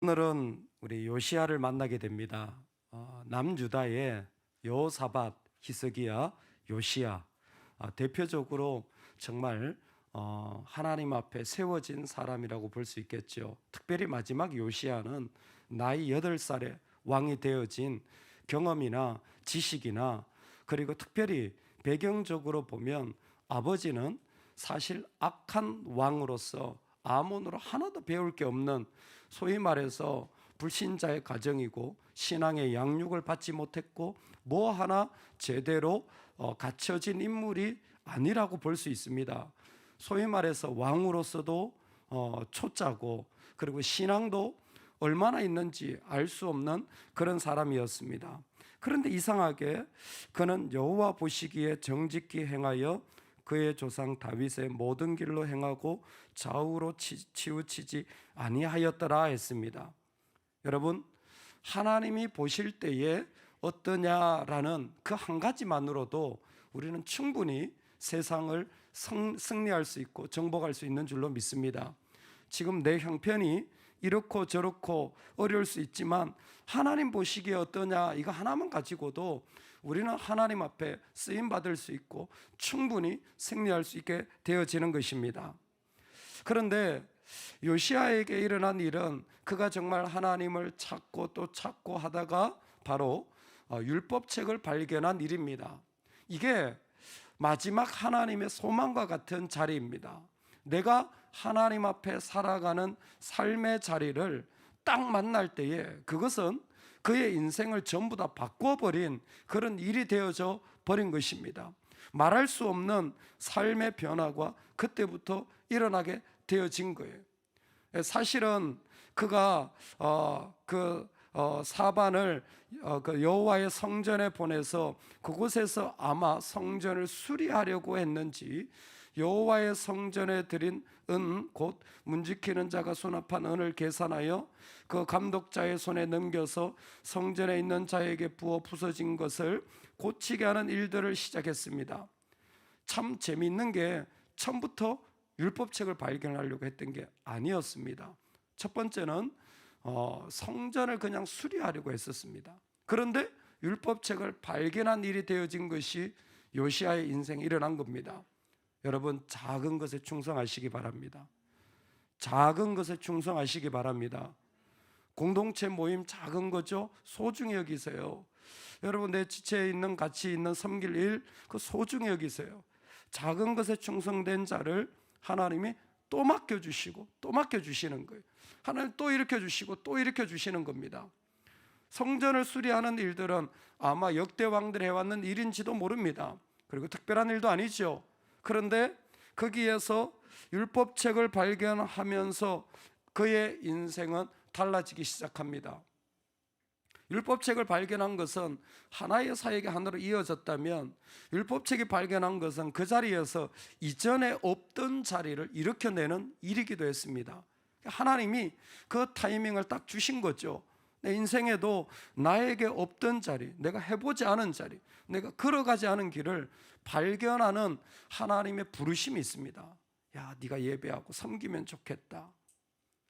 오늘은 우리 요시야를 만나게 됩니다. 남유다의 여호사밧, 히스기야, 요시야. 대표적으로 정말 하나님 앞에 세워진 사람이라고 볼 수 있겠죠. 특별히 마지막 요시야는 나이 8살에 왕이 되어진 경험이나 지식이나, 그리고 특별히 배경적으로 보면 아버지는 사실 악한 왕으로서 아몬으로 하나도 배울 게 없는, 소위 말해서 불신자의 가정이고 신앙의 양육을 받지 못했고 뭐 하나 제대로 갖춰진 인물이 아니라고 볼 수 있습니다. 소위 말해서 왕으로서도 초짜고, 그리고 신앙도 얼마나 있는지 알 수 없는 그런 사람이었습니다. 그런데 이상하게 그는 여호와 보시기에 정직히 행하여 그의 조상 다윗의 모든 길로 행하고 좌우로 치우치지 아니하였더라 했습니다. 여러분, 하나님이 보실 때에 어떠냐라는 그 한 가지만으로도 우리는 충분히 세상을 승리할 수 있고 정복할 수 있는 줄로 믿습니다. 지금 내 형편이 이렇고 저렇고 어려울 수 있지만 하나님 보시기에 어떠냐, 이거 하나만 가지고도 우리는 하나님 앞에 쓰임 받을 수 있고 충분히 승리할 수 있게 되어지는 것입니다. 그런데 요시야에게 일어난 일은 그가 정말 하나님을 찾고 또 찾고 하다가 바로 율법책을 발견한 일입니다. 이게 마지막 하나님의 소망과 같은 자리입니다. 내가 하나님 앞에 살아가는 삶의 자리를 딱 만날 때에 그것은 그의 인생을 전부 다 바꿔버린 그런 일이 되어져 버린 것입니다. 말할 수 없는 삶의 변화가 그때부터 일어나게 되어진 거예요. 사실은 그가 사반을 그 여호와의 성전에 보내서 그곳에서 아마 성전을 수리하려고 했는지, 여호와의 성전에 드린 은, 곧 문지키는 자가 수납한 은을 계산하여 그 감독자의 손에 넘겨서 성전에 있는 자에게 부어 부서진 것을 고치게 하는 일들을 시작했습니다. 참 재미있는 게 처음부터 율법책을 발견하려고 했던 게 아니었습니다. 첫 번째는 성전을 그냥 수리하려고 했었습니다. 그런데 율법책을 발견한 일이 되어진 것이 요시야의 인생에 일어난 겁니다. 여러분, 작은 것에 충성하시기 바랍니다. 작은 것에 충성하시기 바랍니다. 공동체 모임 작은 거죠? 소중히 여기세요. 여러분, 내 지체에 있는, 같이 있는 섬길 일, 그 소중히 여기세요. 작은 것에 충성된 자를 하나님이 또 맡겨주시고 또 맡겨주시는 거예요. 하나님 또 일으켜주시고 또 일으켜주시는 겁니다. 성전을 수리하는 일들은 아마 역대 왕들이 해왔는 일인지도 모릅니다. 그리고 특별한 일도 아니죠. 그런데 거기에서 율법책을 발견하면서 그의 인생은 달라지기 시작합니다. 율법책을 발견한 것은 하나의 사역이 하나로 이어졌다면, 율법책이 발견한 것은 그 자리에서 이전에 없던 자리를 일으켜내는 일이기도 했습니다. 하나님이 그 타이밍을 딱 주신 거죠. 내 인생에도 나에게 없던 자리, 내가 해보지 않은 자리, 내가 걸어가지 않은 길을 발견하는 하나님의 부르심이 있습니다. 야, 네가 예배하고 섬기면 좋겠다.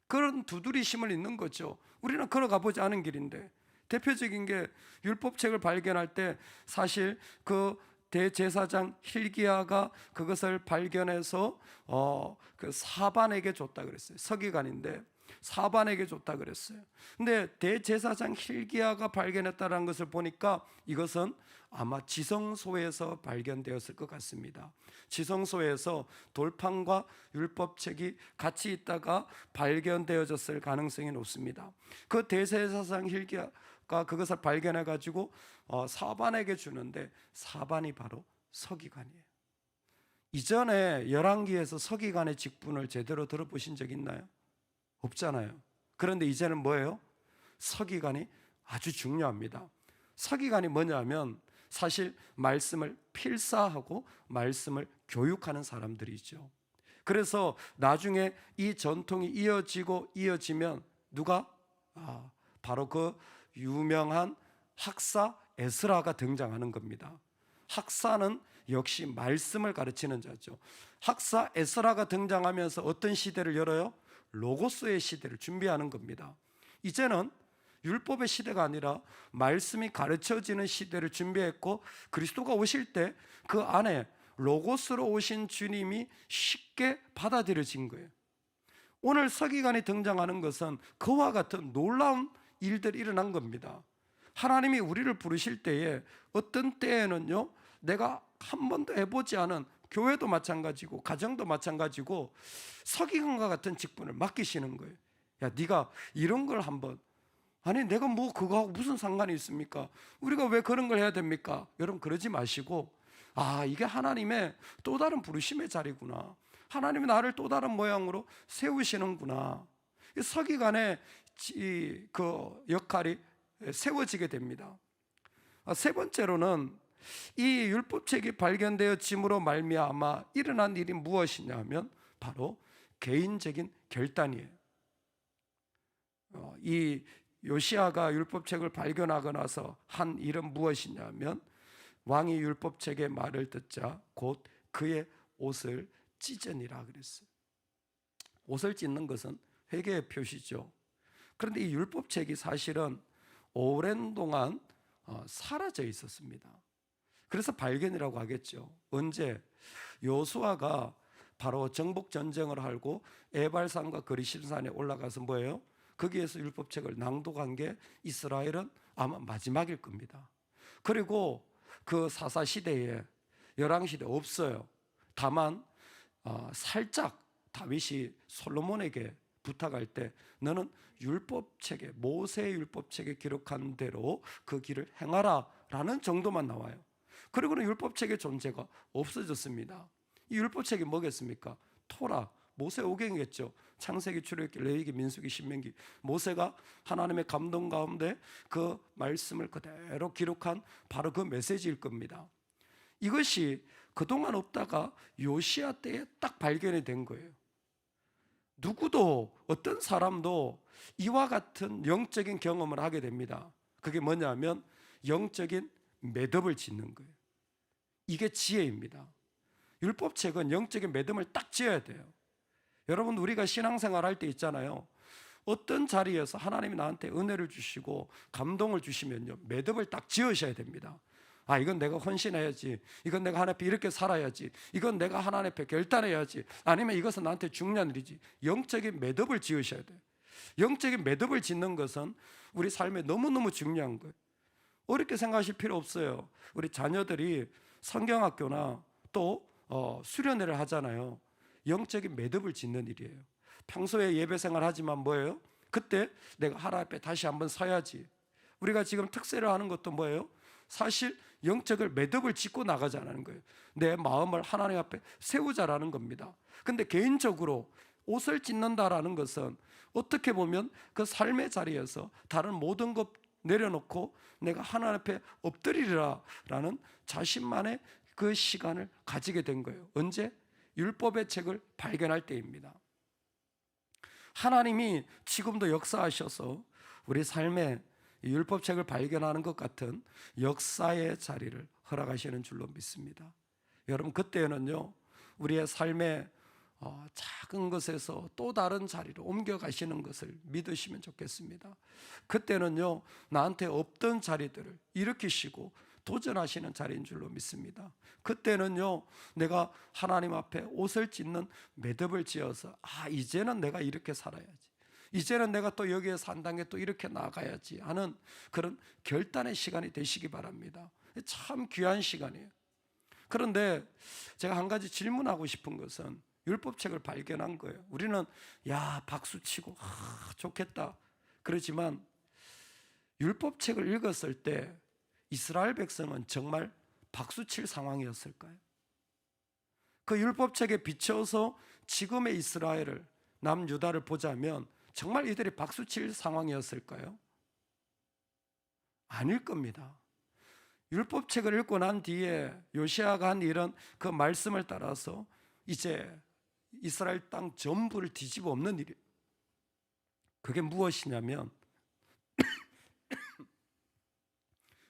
그런 두드리심을 있는 거죠. 우리는 걸어가 보지 않은 길인데, 대표적인 게 율법책을 발견할 때 사실 그 대제사장 힐기야가 그것을 발견해서 그 사반에게 줬다 그랬어요. 서기관인데 사반에게 줬다 그랬어요. 근데 대제사장 힐기야가 발견했다는 것을 보니까 이것은 아마 지성소에서 발견되었을 것 같습니다. 지성소에서 돌판과 율법책이 같이 있다가 발견되어졌을 가능성이 높습니다. 그 대제사장 힐기야가 그것을 발견해 가지고 사반에게 주는데, 사반이 바로 서기관이에요. 이전에 열왕기에서 서기관의 직분을 제대로 들어보신 적 있나요? 없잖아요. 그런데 이제는 뭐예요? 서기관이 아주 중요합니다. 서기관이 뭐냐면 사실 말씀을 필사하고 말씀을 교육하는 사람들이죠. 그래서 나중에 이 전통이 이어지면 누가? 바로 그 유명한 학사 에스라가 등장하는 겁니다. 학사는 역시 말씀을 가르치는 자죠. 학사 에스라가 등장하면서 어떤 시대를 열어요? 로고스의 시대를 준비하는 겁니다. 이제는 율법의 시대가 아니라 말씀이 가르쳐지는 시대를 준비했고, 그리스도가 오실 때 그 안에 로고스로 오신 주님이 쉽게 받아들여진 거예요. 오늘 서기관이 등장하는 것은 그와 같은 놀라운 일들이 일어난 겁니다. 하나님이 우리를 부르실 때에 어떤 때에는요, 내가 한 번도 해보지 않은, 교회도 마찬가지고 가정도 마찬가지고 서기관과 같은 직분을 맡기시는 거예요. 야, 네가 이런 걸 한번, 아니 내가 뭐 그거하고 무슨 상관이 있습니까? 우리가 왜 그런 걸 해야 됩니까? 여러분 그러지 마시고, 아, 이게 하나님의 또 다른 부르심의 자리구나, 하나님이 나를 또 다른 모양으로 세우시는구나, 서기관의 그 역할이 세워지게 됩니다. 세 번째로는 이 율법책이 발견되어짐으로 말미암아 일어난 일이 무엇이냐 하면 바로 개인적인 결단이에요. 이 요시야가 율법책을 발견하고 나서 한 일은 무엇이냐면, 왕이 율법책의 말을 듣자 곧 그의 옷을 찢으니라 그랬어요. 옷을 찢는 것은 회개의 표시죠. 그런데 이 율법책이 사실은 오랜 동안 사라져 있었습니다. 그래서 발견이라고 하겠죠. 언제? 요수아가 바로 정복 전쟁을 하고 에발산과 그리심산에 올라가서 뭐예요? 거기에서 율법책을 낭독한 게 이스라엘은 아마 마지막일 겁니다. 그리고 그 사사 시대에, 열왕 시대 없어요. 다만 살짝 다윗이 솔로몬에게 부탁할 때 너는 율법책에, 모세의 율법책에 기록한 대로 그 길을 행하라 라는 정도만 나와요. 그리고는 율법책의 존재가 없어졌습니다. 이 율법책이 뭐겠습니까? 토라, 모세 오경이겠죠. 창세기, 출애굽기, 레위기, 민수기, 신명기. 모세가 하나님의 감동 가운데 그 말씀을 그대로 기록한 바로 그 메시지일 겁니다. 이것이 그동안 없다가 요시야 때에 딱 발견이 된 거예요. 누구도, 어떤 사람도 이와 같은 영적인 경험을 하게 됩니다. 그게 뭐냐면 영적인 매듭을 짓는 거예요. 이게 지혜입니다. 율법책은 영적인 매듭을 딱 지어야 돼요. 여러분, 우리가 신앙생활 할 때 있잖아요. 어떤 자리에서 하나님이 나한테 은혜를 주시고 감동을 주시면요, 매듭을 딱 지으셔야 됩니다. 아, 이건 내가 헌신해야지, 이건 내가 하나님 앞에 이렇게 살아야지, 이건 내가 하나님 앞에 결단해야지, 아니면 이것은 나한테 중요한 일이지. 영적인 매듭을 지으셔야 돼요. 영적인 매듭을 짓는 것은 우리 삶에 너무너무 중요한 거예요. 어렵게 생각하실 필요 없어요. 우리 자녀들이 성경학교나 또 수련회를 하잖아요. 영적인 매듭을 짓는 일이에요. 평소에 예배 생활 하지만 뭐예요? 그때 내가 하나님 앞에 다시 한번 서야지. 우리가 지금 특세를 하는 것도 뭐예요? 사실 영적을 매듭을 짓고 나가자는 거예요. 내 마음을 하나님 앞에 세우자라는 겁니다. 근데 개인적으로 옷을 찢는다라는 것은 어떻게 보면 그 삶의 자리에서 다른 모든 것 내려놓고 내가 하나님 앞에 엎드리리라라는 자신만의 그 시간을 가지게 된 거예요. 언제? 율법의 책을 발견할 때입니다. 하나님이 지금도 역사하셔서 우리 삶에 율법책을 발견하는 것 같은 역사의 자리를 허락하시는 줄로 믿습니다. 여러분, 그때는요, 우리의 삶의 작은 것에서 또 다른 자리로 옮겨가시는 것을 믿으시면 좋겠습니다. 그때는요, 나한테 없던 자리들을 일으키시고 도전하시는 자리인 줄로 믿습니다. 그때는요, 내가 하나님 앞에 옷을 찢는 매듭을 지어서, 아, 이제는 내가 이렇게 살아야지, 이제는 내가 또 여기에서 한 단계 또 이렇게 나아가야지 하는 그런 결단의 시간이 되시기 바랍니다. 참 귀한 시간이에요. 그런데 제가 한 가지 질문하고 싶은 것은, 율법책을 발견한 거예요. 우리는 야, 박수치고 좋겠다 그러지만 율법책을 읽었을 때 이스라엘 백성은 정말 박수칠 상황이었을까요? 그 율법책에 비춰서 지금의 이스라엘을, 남유다를 보자면 정말 이들이 박수칠 상황이었을까요? 아닐 겁니다. 율법책을 읽고 난 뒤에 요시아가 한 일은 그 말씀을 따라서 이제 이스라엘 땅 전부를 뒤집어 엎는 일이에요. 그게 무엇이냐면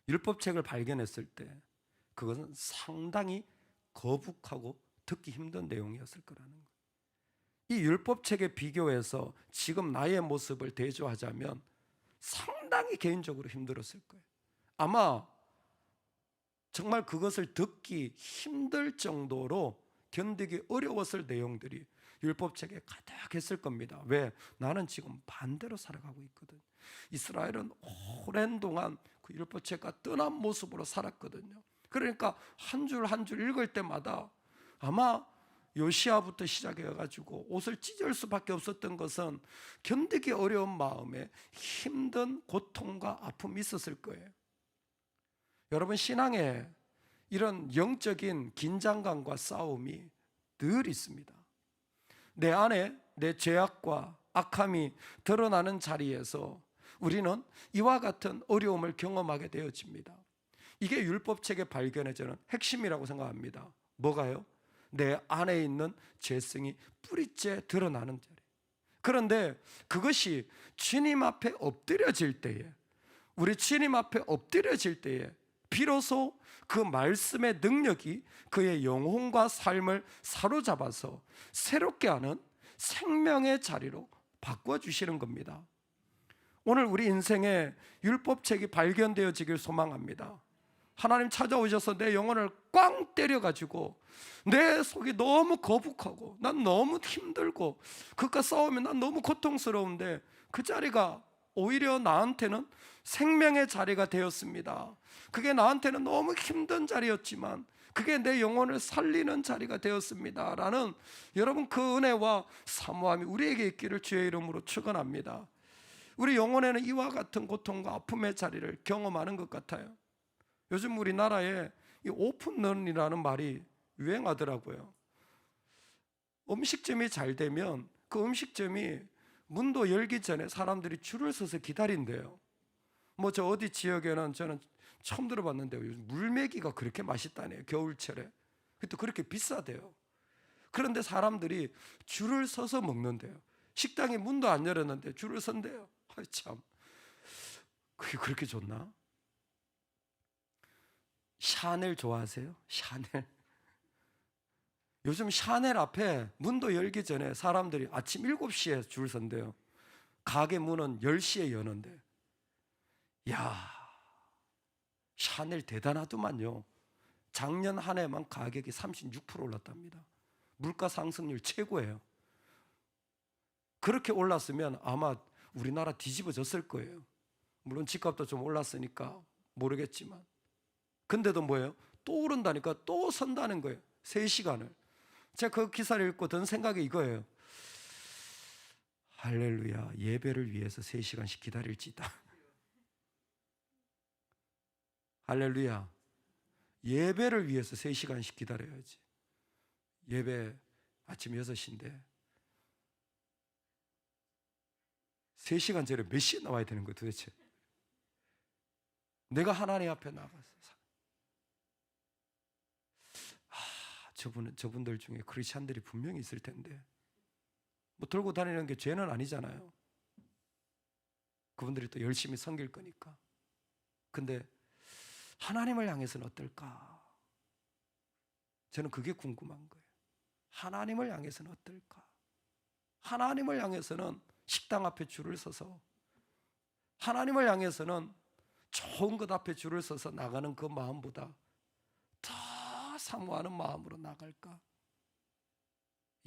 율법책을 발견했을 때 그것은 상당히 거북하고 듣기 힘든 내용이었을 거라는 거예요. 이 율법책에 비교해서 지금 나의 모습을 대조하자면 상당히 개인적으로 힘들었을 거예요. 아마 정말 그것을 듣기 힘들 정도로 견디기 어려웠을 내용들이 율법책에 가득했을 겁니다. 왜? 나는 지금 반대로 살아가고 있거든. 이스라엘은 오랜 동안 그 율법책과 떠난 모습으로 살았거든요. 그러니까 한 줄 한 줄 읽을 때마다 아마 요시아부터 시작해가지고 옷을 찢을 수밖에 없었던 것은 견디기 어려운 마음에 힘든 고통과 아픔이 있었을 거예요. 여러분, 신앙에 이런 영적인 긴장감과 싸움이 늘 있습니다. 내 안에 내 죄악과 악함이 드러나는 자리에서 우리는 이와 같은 어려움을 경험하게 되어집니다. 이게 율법책의 발견의 저는 핵심이라고 생각합니다. 뭐가요? 내 안에 있는 죄성이 뿌리째 드러나는 자리. 그런데 그것이 주님 앞에 엎드려질 때에, 우리 주님 앞에 엎드려질 때에 비로소 그 말씀의 능력이 그의 영혼과 삶을 사로잡아서 새롭게 하는 생명의 자리로 바꿔주시는 겁니다. 오늘 우리 인생에 율법책이 발견되어지길 소망합니다. 하나님 찾아오셔서 내 영혼을 꽝 때려가지고 내 속이 너무 거북하고 난 너무 힘들고 그것과 싸우면 난 너무 고통스러운데 그 자리가 오히려 나한테는 생명의 자리가 되었습니다. 그게 나한테는 너무 힘든 자리였지만 그게 내 영혼을 살리는 자리가 되었습니다 라는 여러분 그 은혜와 사모함이 우리에게 있기를 주의 이름으로 축원합니다. 우리 영혼에는 이와 같은 고통과 아픔의 자리를 경험하는 것 같아요. 요즘 우리나라에 이 오픈런이라는 말이 유행하더라고요. 음식점이 잘 되면 그 음식점이 문도 열기 전에 사람들이 줄을 서서 기다린대요. 뭐 저 어디 지역에는 저는 처음 들어봤는데요, 요즘 물메기가 그렇게 맛있다네요. 겨울철에. 또 그렇게 비싸대요. 그런데 사람들이 줄을 서서 먹는데요. 식당이 문도 안 열었는데 줄을 선대요. 아이 참, 그게 그렇게 좋나? 샤넬 좋아하세요? 샤넬. 요즘 샤넬 앞에 문도 열기 전에 사람들이 아침 7시에 줄 선대요. 가게 문은 10시에 여는데. 야, 샤넬 대단하더만요. 작년 한 해만 가격이 36% 올랐답니다. 물가 상승률 최고예요. 그렇게 올랐으면 아마 우리나라 뒤집어졌을 거예요. 물론 집값도 좀 올랐으니까 모르겠지만. 근데도 뭐예요? 또 오른다니까 또 선다는 거예요. 3시간을. 제가 그 기사를 읽고 든 생각이 이거예요. 할렐루야, 예배를 위해서 3시간씩 기다릴지다. 할렐루야, 예배를 위해서 3시간씩 기다려야지. 예배 아침 6시인데 3시간 전에 몇 시에 나와야 되는 거예요 도대체? 내가 하나님 앞에 나가서 저분들 중에 크리스찬들이 분명히 있을 텐데 뭐 들고 다니는 게 죄는 아니잖아요. 그분들이 또 열심히 섬길 거니까. 근데 하나님을 향해서는 어떨까? 저는 그게 궁금한 거예요. 하나님을 향해서는 어떨까? 하나님을 향해서는 식당 앞에 줄을 서서, 하나님을 향해서는 좋은 것 앞에 줄을 서서 나가는 그 마음보다 더 사모하는 마음으로 나갈까?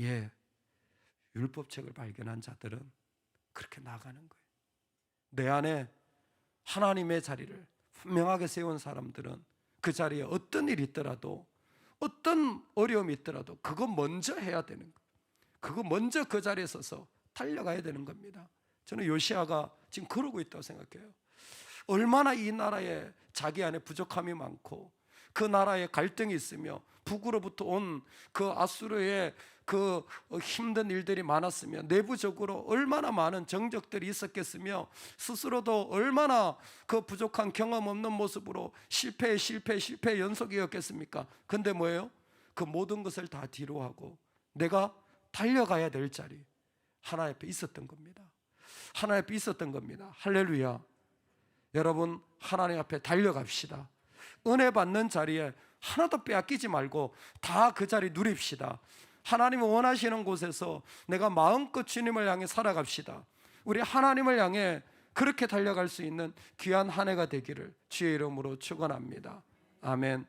예, 율법책을 발견한 자들은 그렇게 나가는 거예요. 내 안에 하나님의 자리를 분명하게 세운 사람들은 그 자리에 어떤 일이 있더라도, 어떤 어려움이 있더라도 그거 먼저 해야 되는 거예요. 그거 먼저 그 자리에 서서 달려가야 되는 겁니다. 저는 요시아가 지금 그러고 있다고 생각해요. 얼마나 이 나라에 자기 안에 부족함이 많고 그 나라에 갈등이 있으며 북으로부터 온 그 아수르의 그 힘든 일들이 많았으며 내부적으로 얼마나 많은 정적들이 있었겠으며 스스로도 얼마나 그 부족한 경험 없는 모습으로 실패의 연속이었겠습니까? 근데 뭐예요? 그 모든 것을 다 뒤로 하고 내가 달려가야 될 자리 하나님 앞에 있었던 겁니다. 하나님 앞에 있었던 겁니다. 할렐루야. 여러분, 하나님 앞에 달려갑시다. 은혜 받는 자리에 하나도 빼앗기지 말고 다 그 자리 누립시다. 하나님이 원하시는 곳에서 내가 마음껏 주님을 향해 살아갑시다. 우리 하나님을 향해 그렇게 달려갈 수 있는 귀한 한 해가 되기를 주의 이름으로 축원합니다. 아멘.